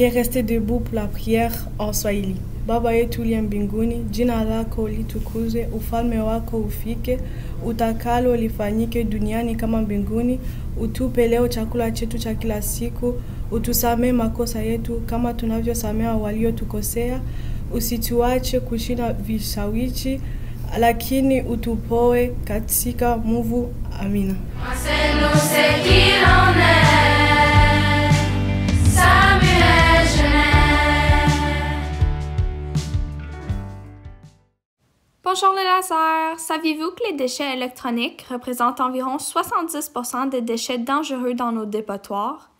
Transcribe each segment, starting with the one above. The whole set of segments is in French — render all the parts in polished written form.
Il est resté debout pour la prière en Swahili. Baba yetu uliye mbinguni, jina lako litukuzwe, ufalme wako ufike, utakalo lifanyike duniani kama mbinguni. Utupe leo chakula chetu cha kila siku, utusamee makosa yetu kama tunavyosamea waliotukosea, usituache kushinda vishawishi, lakini utupoe katika mwovu. Amina. Bonjour les lasers! Saviez-vous que les déchets électroniques représentent environ 70% des déchets dangereux dans nos dépotoirs?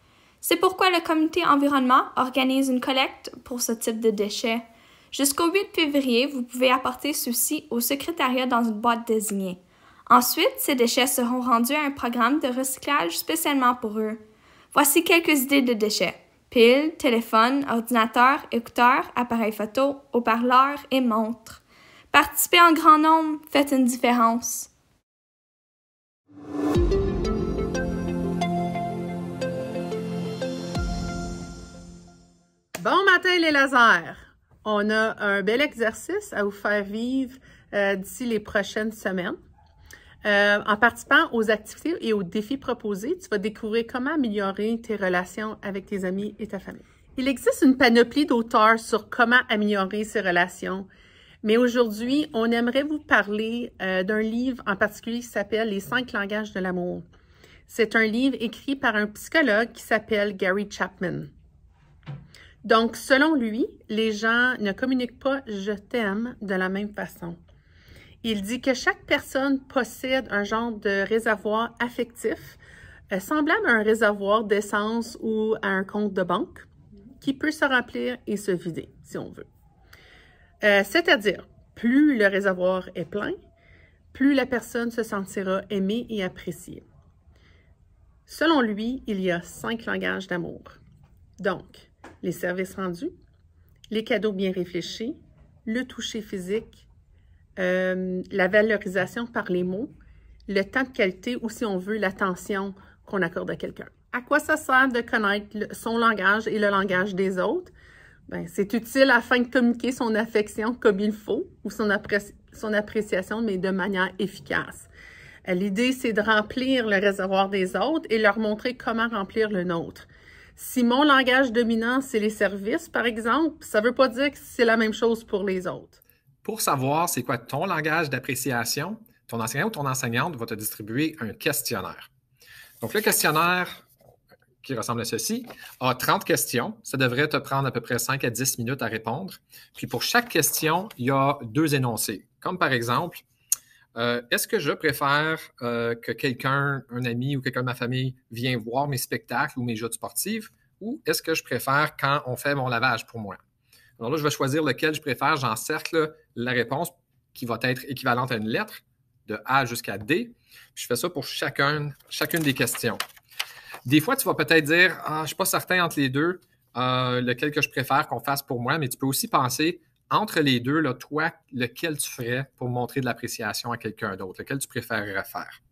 C'est pourquoi le comité environnement organise une collecte pour ce type de déchets. Jusqu'au 8 février, vous pouvez apporter ceux-ci au secrétariat dans une boîte désignée. Ensuite, ces déchets seront rendus à un programme de recyclage spécialement pour eux. Voici quelques idées de déchets. Piles, téléphones, ordinateurs, écouteurs, appareils photo, haut-parleurs et montres. Participez en grand nombre, faites une différence. Bon matin les lasers! On a un bel exercice à vous faire vivre d'ici les prochaines semaines. En participant aux activités et aux défis proposés, tu vas découvrir comment améliorer tes relations avec tes amis et ta famille. Il existe une panoplie d'auteurs sur comment améliorer ses relations. Mais aujourd'hui, on aimerait vous parler d'un livre en particulier qui s'appelle « Les 5 langages de l'amour ». C'est un livre écrit par un psychologue qui s'appelle Gary Chapman. Donc, selon lui, les gens ne communiquent pas « je t'aime » de la même façon. Il dit que chaque personne possède un genre de réservoir affectif, semblable à un réservoir d'essence ou à un compte de banque, qui peut se remplir et se vider, si on veut. C'est-à-dire, plus le réservoir est plein, plus la personne se sentira aimée et appréciée. Selon lui, il y a 5 langages d'amour. Donc, les services rendus, les cadeaux bien réfléchis, le toucher physique, la valorisation par les mots, le temps de qualité ou, si on veut, l'attention qu'on accorde à quelqu'un. À quoi ça sert de connaître son langage et le langage des autres? Ben, c'est utile afin de communiquer son affection comme il faut ou son appréciation, mais de manière efficace. L'idée, c'est de remplir le réservoir des autres et leur montrer comment remplir le nôtre. Si mon langage dominant, c'est les services, par exemple, ça ne veut pas dire que c'est la même chose pour les autres. Pour savoir c'est quoi ton langage d'appréciation, ton enseignant ou ton enseignante va te distribuer un questionnaire. Donc, le questionnaire qui ressemble à ceci, a 30 questions. Ça devrait te prendre à peu près 5 à 10 minutes à répondre. Puis pour chaque question, il y a 2 énoncés. Comme par exemple, est-ce que je préfère que quelqu'un, un ami ou quelqu'un de ma famille vienne voir mes spectacles ou mes joutes sportives, ou est-ce que je préfère quand on fait mon lavage pour moi? Alors là, je vais choisir lequel je préfère. J'encercle la réponse qui va être équivalente à une lettre, de A jusqu'à D. Puis je fais ça pour chacune des questions. Des fois, tu vas peut-être dire « Ah, je ne suis pas certain entre les deux, lequel que je préfère qu'on fasse pour moi », mais tu peux aussi penser entre les deux, là, toi, lequel tu ferais pour montrer de l'appréciation à quelqu'un d'autre, lequel tu préférerais faire.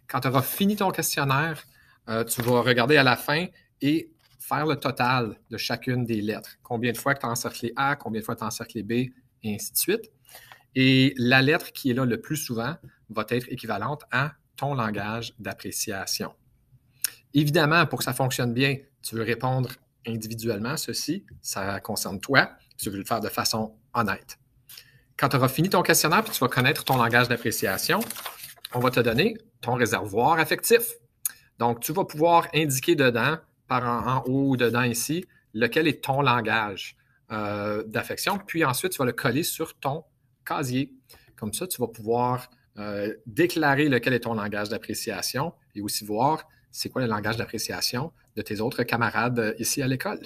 Quand tu auras fini ton questionnaire, tu vas regarder à la fin et faire le total de chacune des lettres. Combien de fois tu as encerclé A, combien de fois tu as encerclé B, et ainsi de suite. Et la lettre qui est là le plus souvent va être équivalente à ton langage d'appréciation. Évidemment, pour que ça fonctionne bien, tu veux répondre individuellement à ceci. Ça concerne toi. Tu veux le faire de façon honnête. Quand tu auras fini ton questionnaire puis tu vas connaître ton langage d'appréciation, on va te donner ton réservoir affectif. Donc, tu vas pouvoir indiquer dedans, en haut ou dedans ici, lequel est ton langage d'affection. Puis ensuite, tu vas le coller sur ton casier. Comme ça, tu vas pouvoir déclarer lequel est ton langage d'appréciation et aussi voir c'est quoi le langage d'appréciation de tes autres camarades ici à l'école.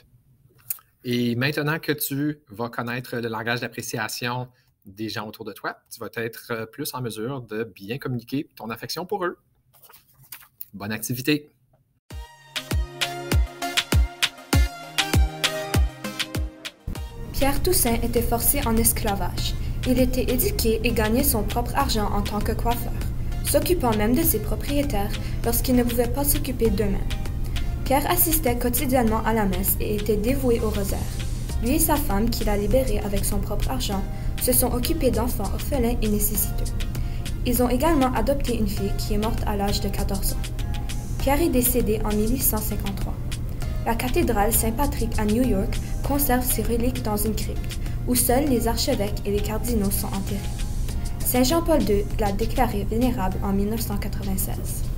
Et maintenant que tu vas connaître le langage d'appréciation des gens autour de toi, tu vas être plus en mesure de bien communiquer ton affection pour eux. Bonne activité! Pierre Toussaint était forcé en esclavage. Il était éduqué et gagnait son propre argent en tant que coiffeur, s'occupant même de ses propriétaires lorsqu'ils ne pouvaient pas s'occuper d'eux-mêmes. Pierre assistait quotidiennement à la messe et était dévoué au rosaire. Lui et sa femme, qu'il a libérée avec son propre argent, se sont occupés d'enfants orphelins et nécessiteux. Ils ont également adopté une fille qui est morte à l'âge de 14 ans. Pierre est décédé en 1853. La cathédrale Saint-Patrick à New York conserve ses reliques dans une crypte, où seuls les archevêques et les cardinaux sont enterrés. Saint Jean-Paul II l'a déclaré vénérable en 1996.